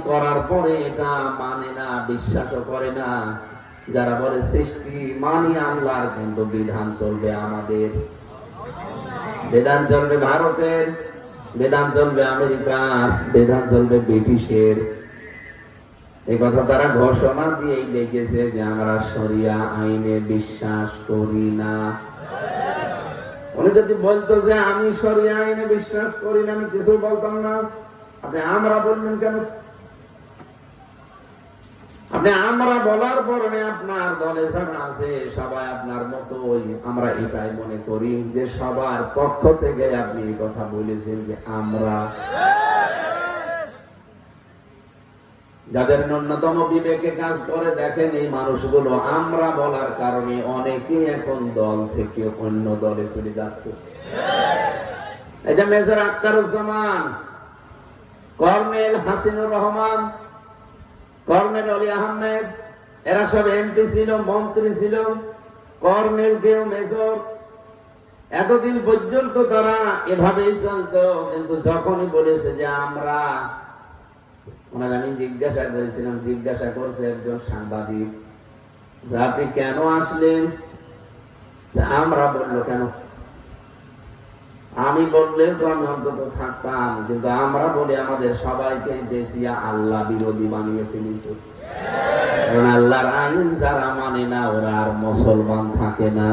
করার পরে এটা মানে না, বিশ্বাসও করে না। যারা বলে সৃষ্টি মানি আল্লাহর, কিন্তু বিধান চলবে আমাদের, বিধান চলবে ভারতের, বিধান চলবে আমেরিকার, বিধান চলবে ব্রিটিশের। এই কথা তারা ঘোষণা দিয়েই লিখেছে যে আমরা শরিয়া আইনে বিশ্বাস করি না। উনি যদি বলতো যে আমি শরিয়া আইনে বিশ্বাস করি না, আমি কিছু বলতাম না। আপনি আমরা বললেন কেন? আপনি আমরা বলার পরে আপনার দলে যারা আছে সবাই আপনার মতোই, আমরা এটাই মনে করি যে সবার পক্ষ থেকে আপনি এই কথা বলেছেন যে আমরা। যাদের ন্যূনতম বিবেকে কাজ করে, দেখেন এই মানুষগুলো আমরা বলার কারণে অনেকে এখন দল থেকে অন্য দলে চলে যাচ্ছে। এটা major Akhtaruzzaman, colonel Hasinur Rahman, colonel অলি আহমেদ, এরা সব এমপি ছিল, মন্ত্রী ছিল, কর্নেল কেউ মেজর। এতদিন পর্যন্ত তারা এভাবেই চলতো, কিন্তু যখনই বলেছে যে আমরা, ওনার আমি জিজ্ঞাসা করেছিলাম, জিজ্ঞাসা করছে একজন সাংবাদিক যে আপনি কেন আসলেন? আমরা বললো কেন? আমি বললে তো আমি অন্তত থাকতাম, কিন্তু আমরা বলে আমাদের সবাইকে দেশিয়া আল্লাহ বিরোধী বানিয়ে ফেলেছে। কারণ আল্লাহর আইন যারা মানে না ওরা আর মুসলমান থাকে না।